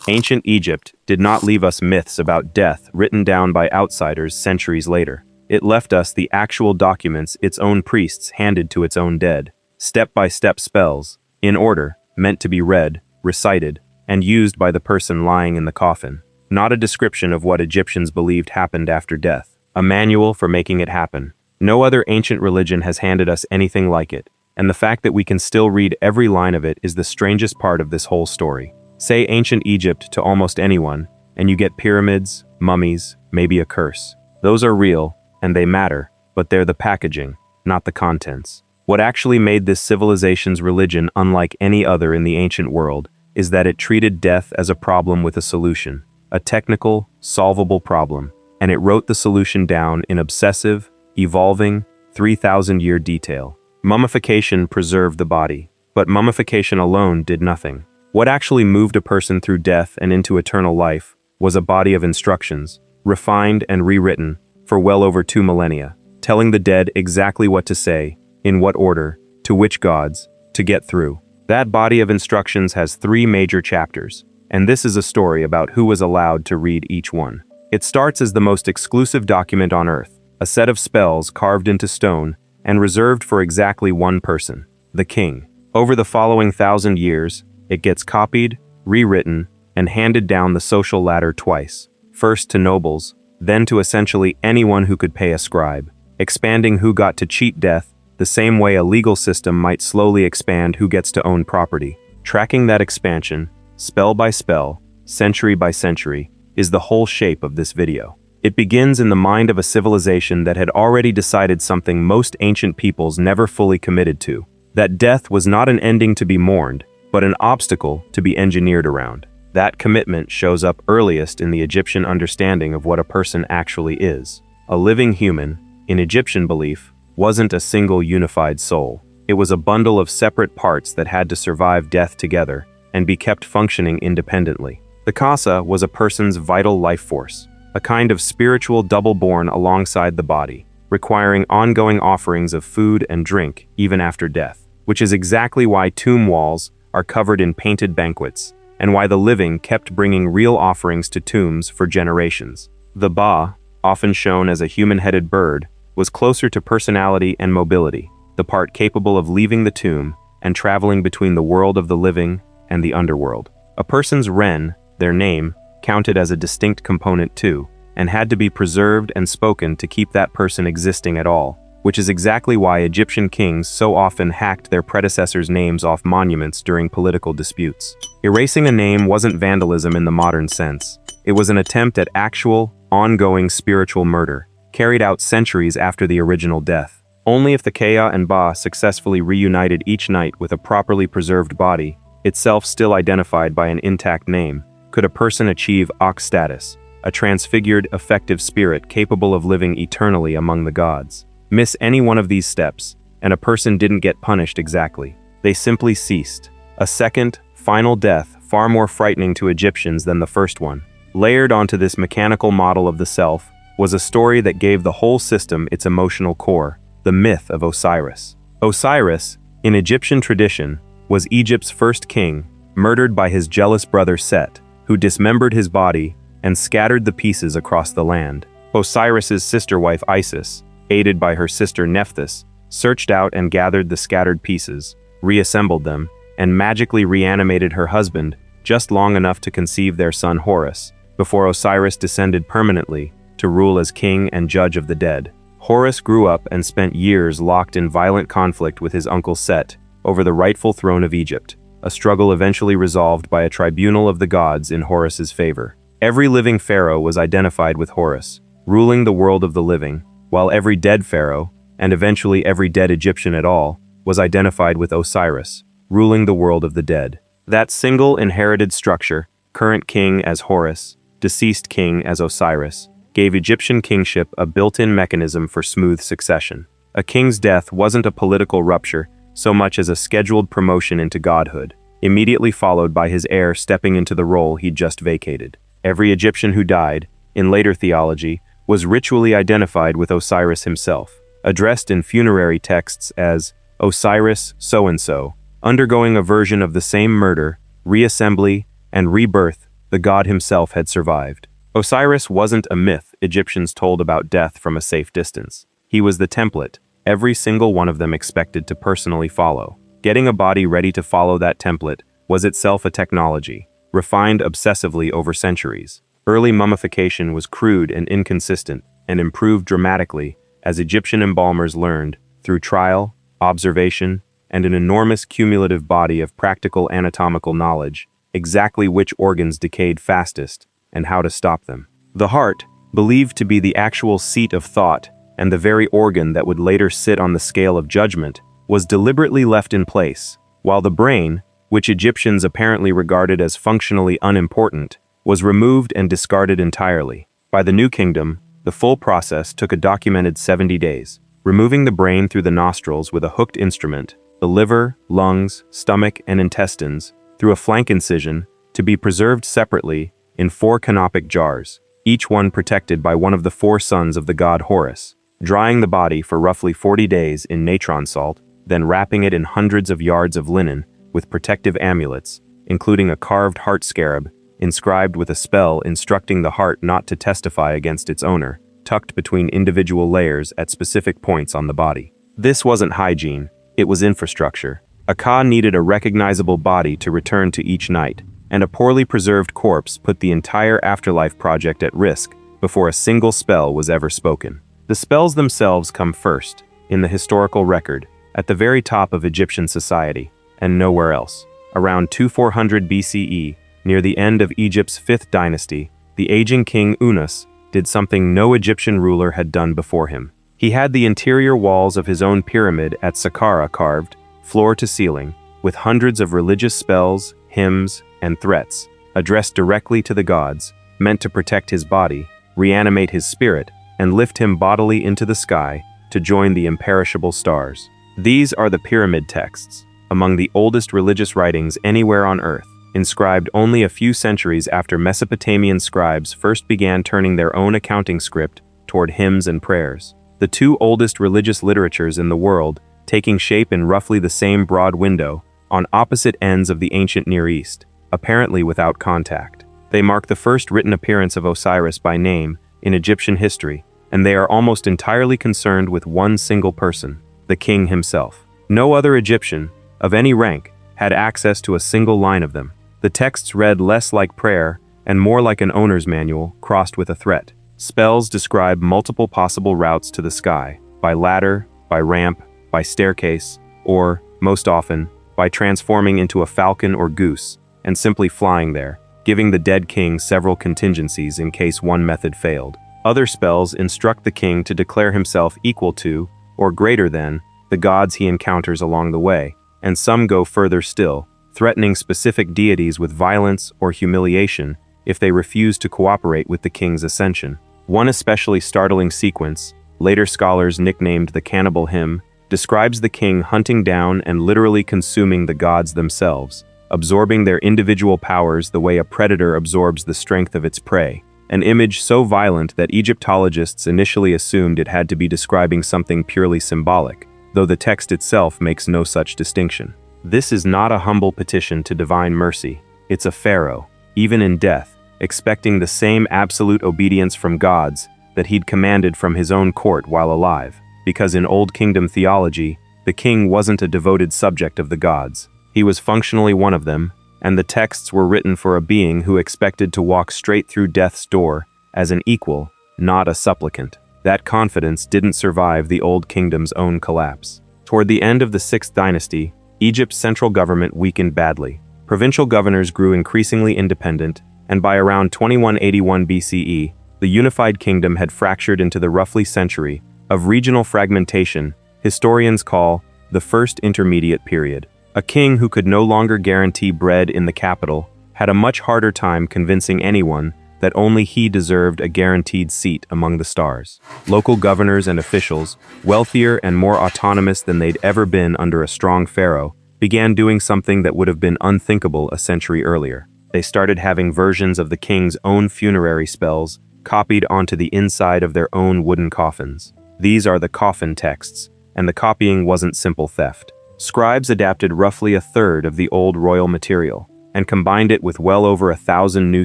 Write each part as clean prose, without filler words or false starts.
Ancient Egypt did not leave us myths about death written down by outsiders centuries later. It left us the actual documents its own priests handed to its own dead. Step-by-step spells, in order, meant to be read, recited, and used by the person lying in the coffin. Not a description of what Egyptians believed happened after death. A manual for making it happen. No other ancient religion has handed us anything like it, and the fact that we can still read every line of it is the strangest part of this whole story. Say ancient Egypt to almost anyone, and you get pyramids, mummies, maybe a curse. Those are real, and they matter, but they're the packaging, not the contents. What actually made this civilization's religion unlike any other in the ancient world is that it treated death as a problem with a solution, a technical, solvable problem, and it wrote the solution down in obsessive, evolving, 3,000-year detail. Mummification preserved the body, but mummification alone did nothing. What actually moved a person through death and into eternal life was a body of instructions, refined and rewritten for well over 2 millennia, telling the dead exactly what to say, in what order, to which gods, to get through. That body of instructions has 3 major chapters, and this is a story about who was allowed to read each one. It starts as the most exclusive document on Earth, a set of spells carved into stone and reserved for exactly one person, the king. Over the following 1,000 years, it gets copied, rewritten, and handed down the social ladder twice, first to nobles, then to essentially anyone who could pay a scribe, expanding who got to cheat death the same way a legal system might slowly expand who gets to own property. Tracking that expansion, spell by spell, century by century, is the whole shape of this video. It begins in the mind of a civilization that had already decided something most ancient peoples never fully committed to, that death was not an ending to be mourned, but an obstacle to be engineered around. That commitment shows up earliest in the Egyptian understanding of what a person actually is. A living human, in Egyptian belief, wasn't a single unified soul. It was a bundle of separate parts that had to survive death together and be kept functioning independently. The Kasa was a person's vital life force, a kind of spiritual double-born alongside the body, requiring ongoing offerings of food and drink even after death, which is exactly why tomb walls are covered in painted banquets, and why the living kept bringing real offerings to tombs for generations. The Ba, often shown as a human-headed bird, was closer to personality and mobility, the part capable of leaving the tomb and traveling between the world of the living and the underworld. A person's Ren, their name, counted as a distinct component too, and had to be preserved and spoken to keep that person existing at all, which is exactly why Egyptian kings so often hacked their predecessors' names off monuments during political disputes. Erasing a name wasn't vandalism in the modern sense. It was an attempt at actual, ongoing spiritual murder, carried out centuries after the original death. Only if the Kea and Ba successfully reunited each night with a properly preserved body, itself still identified by an intact name, could a person achieve Ak status, a transfigured, effective spirit capable of living eternally among the gods. Miss any one of these steps, and a person didn't get punished exactly. They simply ceased. A second, final death, far more frightening to Egyptians than the first one. Layered onto this mechanical model of the self was a story that gave the whole system its emotional core, the myth of Osiris. Osiris, in Egyptian tradition, was Egypt's first king, murdered by his jealous brother Set, who dismembered his body and scattered the pieces across the land. Osiris's sister wife Isis, aided by her sister Nephthys, searched out and gathered the scattered pieces, reassembled them, and magically reanimated her husband just long enough to conceive their son Horus, before Osiris descended permanently to rule as king and judge of the dead. Horus grew up and spent years locked in violent conflict with his uncle Set over the rightful throne of Egypt, a struggle eventually resolved by a tribunal of the gods in Horus's favor. Every living pharaoh was identified with Horus, ruling the world of the living, while every dead pharaoh, and eventually every dead Egyptian at all, was identified with Osiris, ruling the world of the dead. That single inherited structure, current king as Horus, deceased king as Osiris, gave Egyptian kingship a built-in mechanism for smooth succession. A king's death wasn't a political rupture so much as a scheduled promotion into godhood, immediately followed by his heir stepping into the role he'd just vacated. Every Egyptian who died, in later theology, was ritually identified with Osiris himself, addressed in funerary texts as Osiris so-and-so, undergoing a version of the same murder, reassembly, and rebirth the god himself had survived. Osiris wasn't a myth Egyptians told about death from a safe distance. He was the template every single one of them expected to personally follow. Getting a body ready to follow that template was itself a technology, refined obsessively over centuries. Early mummification was crude and inconsistent, and improved dramatically as Egyptian embalmers learned, through trial, observation, and an enormous cumulative body of practical anatomical knowledge, exactly which organs decayed fastest and how to stop them. The heart, believed to be the actual seat of thought and the very organ that would later sit on the scale of judgment, was deliberately left in place, while the brain, which Egyptians apparently regarded as functionally unimportant, was removed and discarded entirely. By the New Kingdom, the full process took a documented 70 days. Removing the brain through the nostrils with a hooked instrument, the liver, lungs, stomach, and intestines, through a flank incision, to be preserved separately in 4 canopic jars, each one protected by one of the 4 sons of the god Horus, drying the body for roughly 40 days in natron salt, then wrapping it in hundreds of yards of linen with protective amulets, including a carved heart scarab, inscribed with a spell instructing the heart not to testify against its owner, tucked between individual layers at specific points on the body. This wasn't hygiene, it was infrastructure. A Ka needed a recognizable body to return to each night, and a poorly preserved corpse put the entire afterlife project at risk before a single spell was ever spoken. The spells themselves come first, in the historical record, at the very top of Egyptian society, and nowhere else. Around 2400 BCE, near the end of Egypt's 5th dynasty, the aging king Unas did something no Egyptian ruler had done before him. He had the interior walls of his own pyramid at Saqqara carved, floor to ceiling, with hundreds of religious spells, hymns, and threats, addressed directly to the gods, meant to protect his body, reanimate his spirit, and lift him bodily into the sky to join the imperishable stars. These are the pyramid texts, among the oldest religious writings anywhere on earth, inscribed only a few centuries after Mesopotamian scribes first began turning their own accounting script toward hymns and prayers. The 2 oldest religious literatures in the world, taking shape in roughly the same broad window, on opposite ends of the ancient Near East, apparently without contact. They mark the first written appearance of Osiris by name in Egyptian history, and they are almost entirely concerned with one single person, the king himself. No other Egyptian, of any rank, had access to a single line of them. The texts read less like prayer and more like an owner's manual crossed with a threat. Spells describe multiple possible routes to the sky, by ladder, by ramp, by staircase, or, most often, by transforming into a falcon or goose and simply flying there, giving the dead king several contingencies in case one method failed. Other spells instruct the king to declare himself equal to, or greater than, the gods he encounters along the way, and some go further still, threatening specific deities with violence or humiliation if they refuse to cooperate with the king's ascension. One especially startling sequence, later scholars nicknamed the Cannibal Hymn, describes the king hunting down and literally consuming the gods themselves, absorbing their individual powers the way a predator absorbs the strength of its prey, an image so violent that Egyptologists initially assumed it had to be describing something purely symbolic, though the text itself makes no such distinction. This is not a humble petition to divine mercy, it's a pharaoh, even in death, expecting the same absolute obedience from gods that he'd commanded from his own court while alive, because in Old Kingdom theology, the king wasn't a devoted subject of the gods. He was functionally one of them, and the texts were written for a being who expected to walk straight through death's door as an equal, not a supplicant. That confidence didn't survive the Old Kingdom's own collapse. Toward the end of the 6th dynasty, Egypt's central government weakened badly. Provincial governors grew increasingly independent, and by around 2181 BCE, the unified kingdom had fractured into the roughly century of regional fragmentation historians call the First Intermediate Period. A king who could no longer guarantee bread in the capital had a much harder time convincing anyone that only he deserved a guaranteed seat among the stars. Local governors and officials, wealthier and more autonomous than they'd ever been under a strong pharaoh, began doing something that would have been unthinkable a century earlier. They started having versions of the king's own funerary spells copied onto the inside of their own wooden coffins. These are the coffin texts, and the copying wasn't simple theft. Scribes adapted roughly a third of the old royal material, and combined it with well over 1,000 new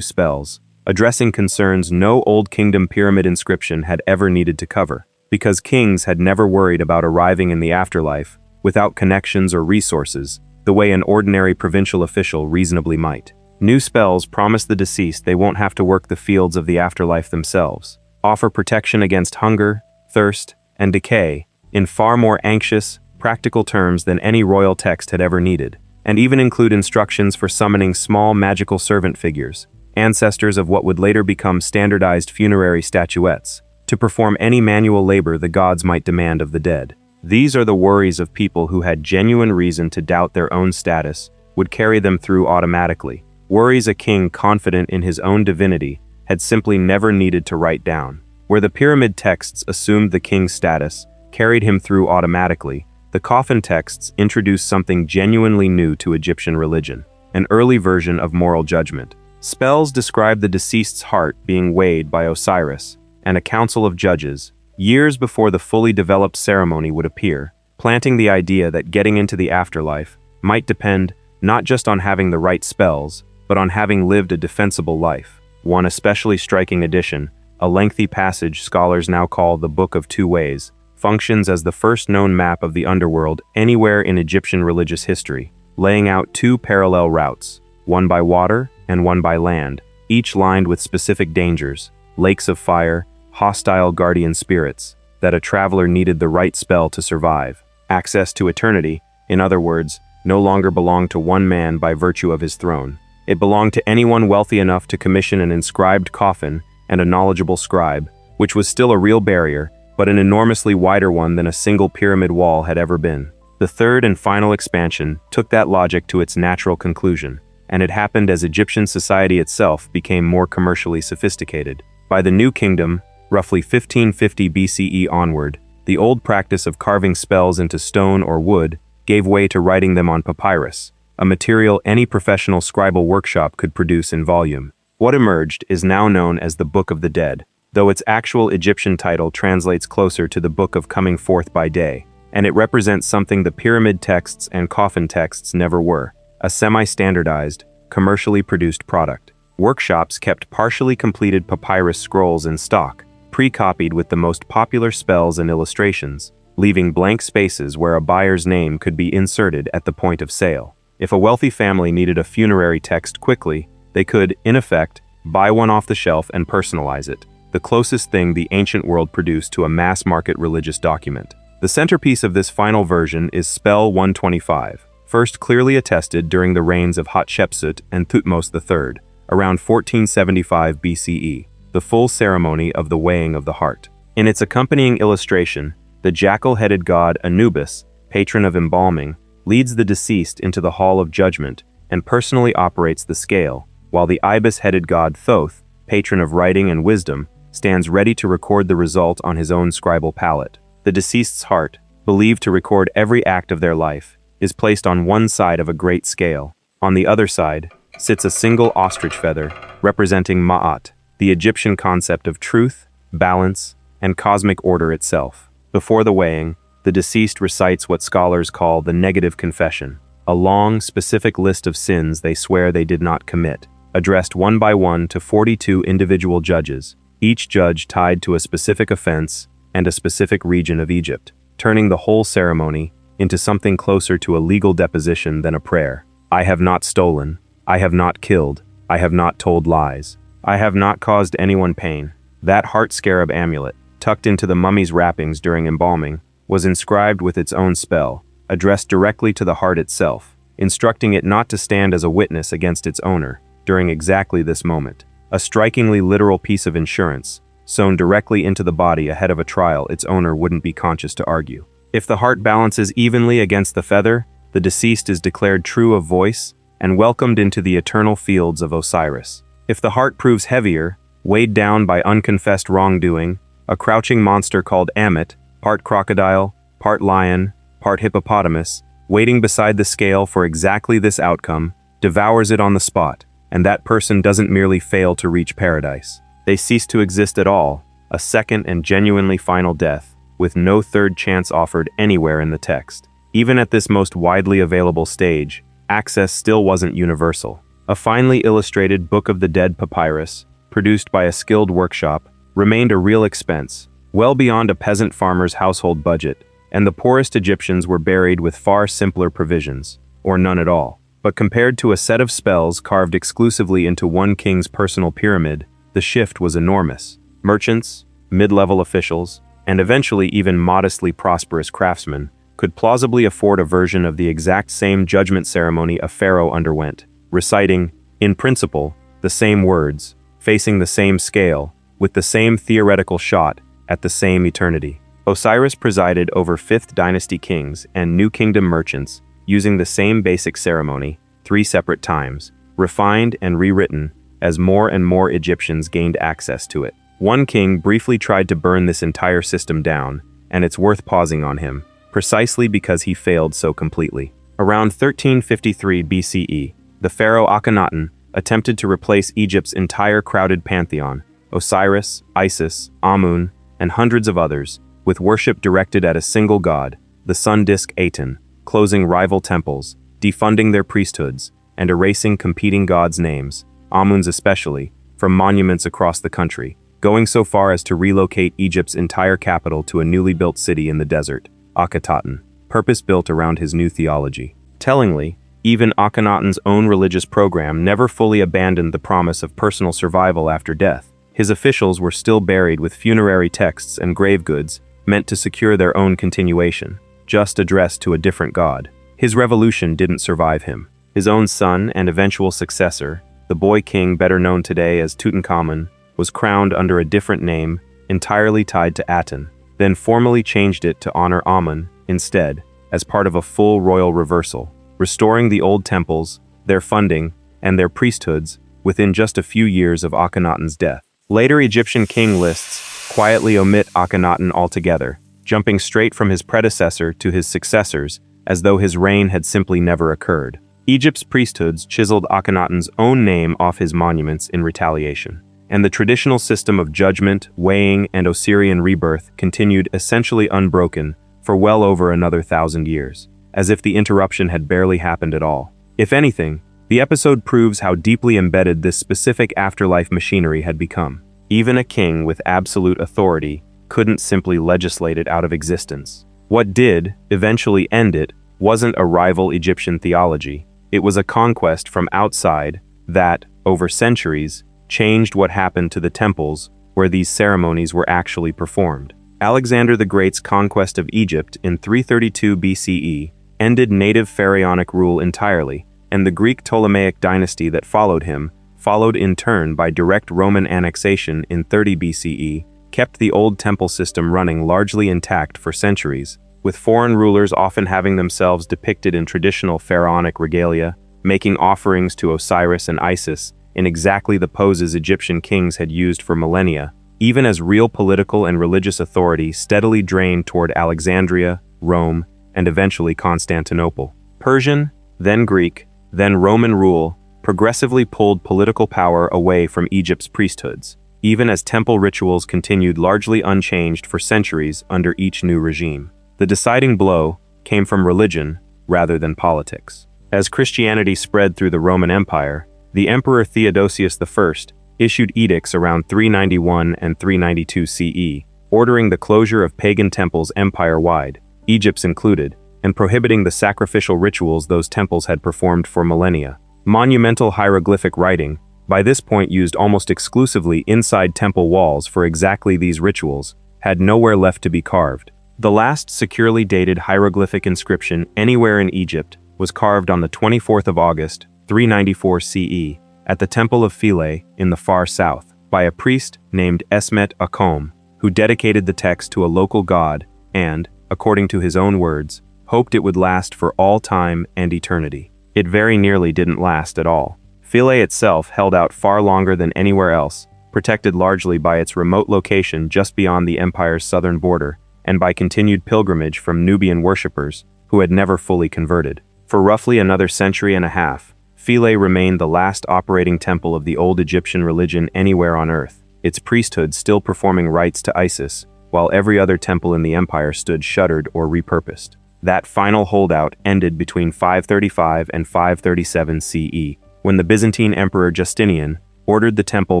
spells, addressing concerns no Old Kingdom pyramid inscription had ever needed to cover, because kings had never worried about arriving in the afterlife without connections or resources, the way an ordinary provincial official reasonably might. New spells promise the deceased they won't have to work the fields of the afterlife themselves, offer protection against hunger, thirst, and decay in far more anxious, practical terms than any royal text had ever needed, and even include instructions for summoning small magical servant figures, ancestors of what would later become standardized funerary statuettes, to perform any manual labor the gods might demand of the dead. These are the worries of people who had genuine reason to doubt their own status would carry them through automatically, worries a king confident in his own divinity had simply never needed to write down. Where the pyramid texts assumed the king's status carried him through automatically, the coffin texts introduced something genuinely new to Egyptian religion, an early version of moral judgment. Spells describe the deceased's heart being weighed by Osiris and a council of judges, years before the fully developed ceremony would appear, planting the idea that getting into the afterlife might depend not just on having the right spells, but on having lived a defensible life. One especially striking addition, a lengthy passage scholars now call the Book of Two Ways, functions as the first known map of the underworld anywhere in Egyptian religious history, laying out two parallel routes, one by water and one by land, each lined with specific dangers, lakes of fire, hostile guardian spirits, that a traveler needed the right spell to survive. Access to eternity, in other words, no longer belonged to one man by virtue of his throne. It belonged to anyone wealthy enough to commission an inscribed coffin and a knowledgeable scribe, which was still a real barrier, but an enormously wider one than a single pyramid wall had ever been. The third and final expansion took that logic to its natural conclusion, and it happened as Egyptian society itself became more commercially sophisticated. By the New Kingdom, roughly 1550 BCE onward, the old practice of carving spells into stone or wood gave way to writing them on papyrus, a material any professional scribal workshop could produce in volume. What emerged is now known as the Book of the Dead, though its actual Egyptian title translates closer to the Book of Coming Forth by Day, and it represents something the pyramid texts and coffin texts never were, a semi-standardized, commercially produced product. Workshops kept partially completed papyrus scrolls in stock, pre-copied with the most popular spells and illustrations, leaving blank spaces where a buyer's name could be inserted at the point of sale. If a wealthy family needed a funerary text quickly, they could, in effect, buy one off the shelf and personalize it, the closest thing the ancient world produced to a mass-market religious document. The centerpiece of this final version is Spell 125, first clearly attested during the reigns of Hatshepsut and Thutmose III, around 1475 BCE, the full ceremony of the weighing of the heart. In its accompanying illustration, the jackal-headed god Anubis, patron of embalming, leads the deceased into the hall of judgment and personally operates the scale, while the ibis-headed god Thoth, patron of writing and wisdom, stands ready to record the result on his own scribal palette. The deceased's heart, believed to record every act of their life, is placed on one side of a great scale. On the other side sits a single ostrich feather, representing Ma'at, the Egyptian concept of truth, balance, and cosmic order itself. Before the weighing, the deceased recites what scholars call the negative confession, a long, specific list of sins they swear they did not commit, addressed one by one to 42 individual judges, each judge tied to a specific offense and a specific region of Egypt, turning the whole ceremony into something closer to a legal deposition than a prayer. I have not stolen, I have not killed, I have not told lies, I have not caused anyone pain. That heart scarab amulet, tucked into the mummy's wrappings during embalming, was inscribed with its own spell, addressed directly to the heart itself, instructing it not to stand as a witness against its owner during exactly this moment. A strikingly literal piece of insurance, sewn directly into the body ahead of a trial its owner wouldn't be conscious to argue. If the heart balances evenly against the feather, the deceased is declared true of voice and welcomed into the eternal fields of Osiris. If the heart proves heavier, weighed down by unconfessed wrongdoing, a crouching monster called Ammit, part crocodile, part lion, part hippopotamus, waiting beside the scale for exactly this outcome, devours it on the spot, and that person doesn't merely fail to reach paradise. They cease to exist at all, a second and genuinely final death, with no third chance offered anywhere in the text. Even at this most widely available stage, access still wasn't universal. A finely illustrated Book of the Dead papyrus, produced by a skilled workshop, remained a real expense, well beyond a peasant farmer's household budget, and the poorest Egyptians were buried with far simpler provisions, or none at all. But compared to a set of spells carved exclusively into one king's personal pyramid, the shift was enormous. Merchants, mid-level officials, and eventually even modestly prosperous craftsmen could plausibly afford a version of the exact same judgment ceremony a pharaoh underwent, reciting, in principle, the same words, facing the same scale, with the same theoretical shot, at the same eternity. Osiris presided over 5th dynasty kings and New Kingdom merchants, using the same basic ceremony, 3 separate times, refined and rewritten as more and more Egyptians gained access to it. One king briefly tried to burn this entire system down, and it's worth pausing on him, precisely because he failed so completely. Around 1353 BCE, the pharaoh Akhenaten attempted to replace Egypt's entire crowded pantheon, Osiris, Isis, Amun, and hundreds of others, with worship directed at a single god, the sun disk Aten, closing rival temples, defunding their priesthoods, and erasing competing gods' names, Amun's especially, from monuments across the country, going so far as to relocate Egypt's entire capital to a newly built city in the desert, Akhetaten, purpose-built around his new theology. Tellingly, even Akhenaten's own religious program never fully abandoned the promise of personal survival after death. His officials were still buried with funerary texts and grave goods meant to secure their own continuation, just addressed to a different god. His revolution didn't survive him. His own son and eventual successor, the boy king better known today as Tutankhamun, was crowned under a different name, entirely tied to Aten, then formally changed it to honor Amun instead, as part of a full royal reversal, restoring the old temples, their funding, and their priesthoods within just a few years of Akhenaten's death. Later Egyptian king lists quietly omit Akhenaten altogether, jumping straight from his predecessor to his successors as though his reign had simply never occurred. Egypt's priesthoods chiseled Akhenaten's own name off his monuments in retaliation, and the traditional system of judgment, weighing, and Osirian rebirth continued essentially unbroken for well over another 1,000 years, as if the interruption had barely happened at all. If anything, the episode proves how deeply embedded this specific afterlife machinery had become. Even a king with absolute authority couldn't simply legislate it out of existence. What did eventually end it wasn't a rival Egyptian theology. It was a conquest from outside that, over centuries, changed what happened to the temples where these ceremonies were actually performed. Alexander the Great's conquest of Egypt in 332 BCE ended native pharaonic rule entirely, and the Greek Ptolemaic dynasty that followed him, followed in turn by direct Roman annexation in 30 BCE, kept the old temple system running largely intact for centuries, with foreign rulers often having themselves depicted in traditional pharaonic regalia, making offerings to Osiris and Isis in exactly the poses Egyptian kings had used for millennia, even as real political and religious authority steadily drained toward Alexandria, Rome, and eventually Constantinople. Persian, then Greek, then Roman rule progressively pulled political power away from Egypt's priesthoods, even as temple rituals continued largely unchanged for centuries under each new regime. The deciding blow came from religion rather than politics. As Christianity spread through the Roman Empire, the Emperor Theodosius I issued edicts around 391 and 392 CE, ordering the closure of pagan temples empire-wide, Egypt's included, and prohibiting the sacrificial rituals those temples had performed for millennia. Monumental hieroglyphic writing, by this point used almost exclusively inside temple walls for exactly these rituals, had nowhere left to be carved. The last securely dated hieroglyphic inscription anywhere in Egypt was carved on the 24th of August, 394 CE, at the Temple of Philae in the far south, by a priest named Esmet Akom, who dedicated the text to a local god and, according to his own words, hoped it would last for all time and eternity. It very nearly didn't last at all. Philae itself held out far longer than anywhere else, protected largely by its remote location just beyond the empire's southern border, and by continued pilgrimage from Nubian worshippers who had never fully converted. For roughly another century and a half, Philae remained the last operating temple of the old Egyptian religion anywhere on earth, its priesthood still performing rites to Isis, while every other temple in the empire stood shuttered or repurposed. That final holdout ended between 535 and 537 CE, when the Byzantine Emperor Justinian ordered the temple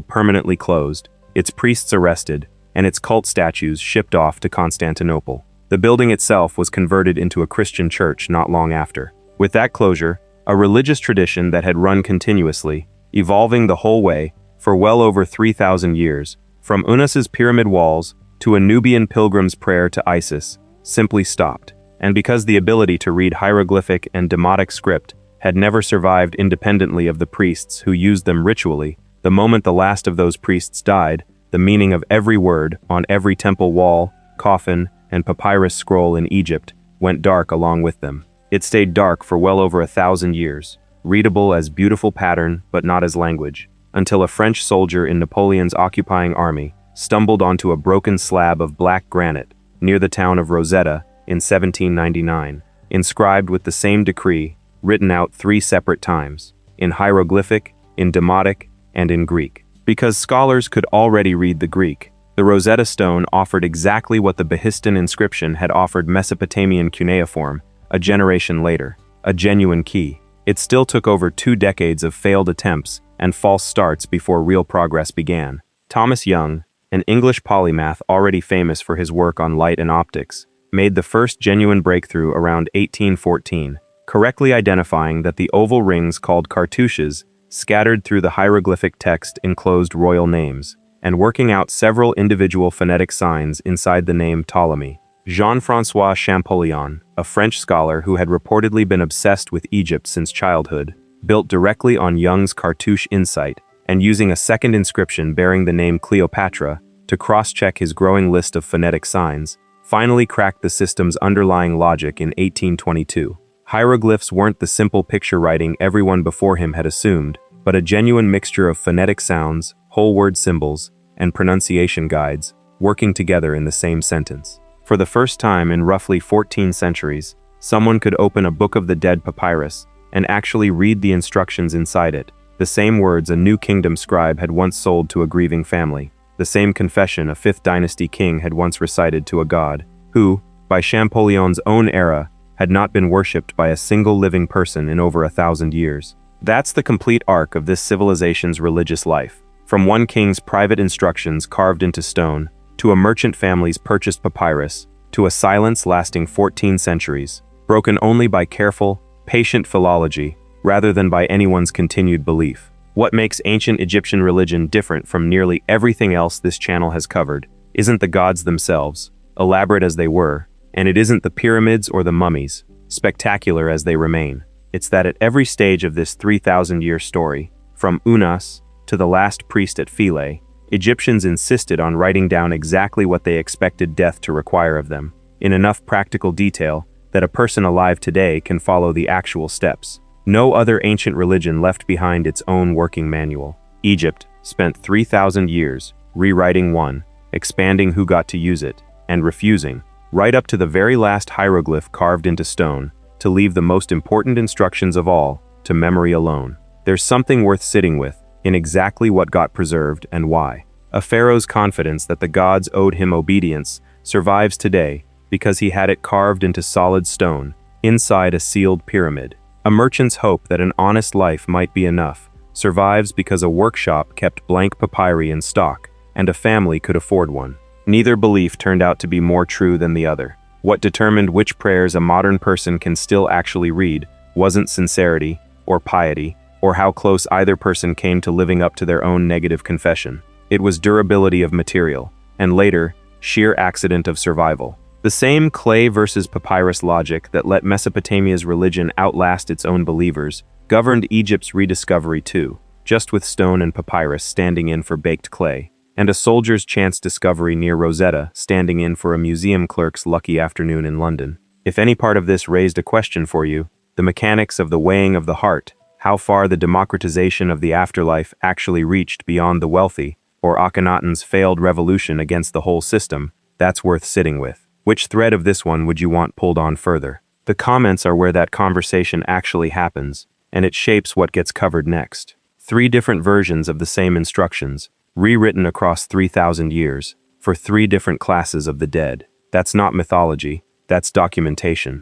permanently closed, its priests arrested, and its cult statues shipped off to Constantinople. The building itself was converted into a Christian church not long after. With that closure, a religious tradition that had run continuously, evolving the whole way for well over 3,000 years, from Unus's pyramid walls to a Nubian pilgrim's prayer to Isis, simply stopped. And because the ability to read hieroglyphic and demotic script had never survived independently of the priests who used them ritually, the moment the last of those priests died, the meaning of every word on every temple wall, coffin, and papyrus scroll in Egypt went dark along with them. It stayed dark for well over 1,000 years, readable as beautiful pattern but not as language, until a French soldier in Napoleon's occupying army stumbled onto a broken slab of black granite near the town of Rosetta in 1799, inscribed with the same decree, written out 3 separate times, in hieroglyphic, in demotic, and in Greek. Because scholars could already read the Greek, the Rosetta Stone offered exactly what the Behistun inscription had offered Mesopotamian cuneiform a generation later, a genuine key. It still took over 2 decades of failed attempts and false starts before real progress began. Thomas Young, an English polymath already famous for his work on light and optics, made the first genuine breakthrough around 1814, correctly identifying that the oval rings called cartouches scattered through the hieroglyphic text enclosed royal names, and working out several individual phonetic signs inside the name Ptolemy. Jean-François Champollion, a French scholar who had reportedly been obsessed with Egypt since childhood, built directly on Young's cartouche insight, and using a second inscription bearing the name Cleopatra to cross-check his growing list of phonetic signs, finally cracked the system's underlying logic in 1822. Hieroglyphs weren't the simple picture writing everyone before him had assumed, but a genuine mixture of phonetic sounds, whole word symbols, and pronunciation guides, working together in the same sentence. For the first time in roughly 14 centuries, someone could open a Book of the Dead papyrus and actually read the instructions inside it, the same words a New Kingdom scribe had once sold to a grieving family, the same confession a 5th dynasty king had once recited to a god, who, by Champollion's own era, had not been worshipped by a single living person in over 1,000 years. That's the complete arc of this civilization's religious life. From one king's private instructions carved into stone, to a merchant family's purchased papyrus, to a silence lasting 14 centuries, broken only by careful, patient philology, rather than by anyone's continued belief. What makes ancient Egyptian religion different from nearly everything else this channel has covered isn't the gods themselves, elaborate as they were, and it isn't the pyramids or the mummies, spectacular as they remain. It's that at every stage of this 3,000-year story, from Unus to the last priest at Philae, Egyptians insisted on writing down exactly what they expected death to require of them, in enough practical detail that a person alive today can follow the actual steps. No other ancient religion left behind its own working manual. Egypt spent 3,000 years rewriting one, expanding who got to use it, and refusing, right up to the very last hieroglyph carved into stone, to leave the most important instructions of all to memory alone. There's something worth sitting with in exactly what got preserved and why. A pharaoh's confidence that the gods owed him obedience survives today because he had it carved into solid stone, inside a sealed pyramid. A merchant's hope that an honest life might be enough survives because a workshop kept blank papyri in stock, and a family could afford one. Neither belief turned out to be more true than the other. What determined which prayers a modern person can still actually read wasn't sincerity, or piety, or how close either person came to living up to their own negative confession. It was durability of material, and later, sheer accident of survival. The same clay versus papyrus logic that let Mesopotamia's religion outlast its own believers governed Egypt's rediscovery too, just with stone and papyrus standing in for baked clay, and a soldier's chance discovery near Rosetta standing in for a museum clerk's lucky afternoon in London. If any part of this raised a question for you, the mechanics of the weighing of the heart, how far the democratization of the afterlife actually reached beyond the wealthy, or Akhenaten's failed revolution against the whole system, that's worth sitting with. Which thread of this one would you want pulled on further? The comments are where that conversation actually happens, and it shapes what gets covered next. 3 different versions of the same instructions, rewritten across 3,000 years, for 3 different classes of the dead. That's not mythology, that's documentation.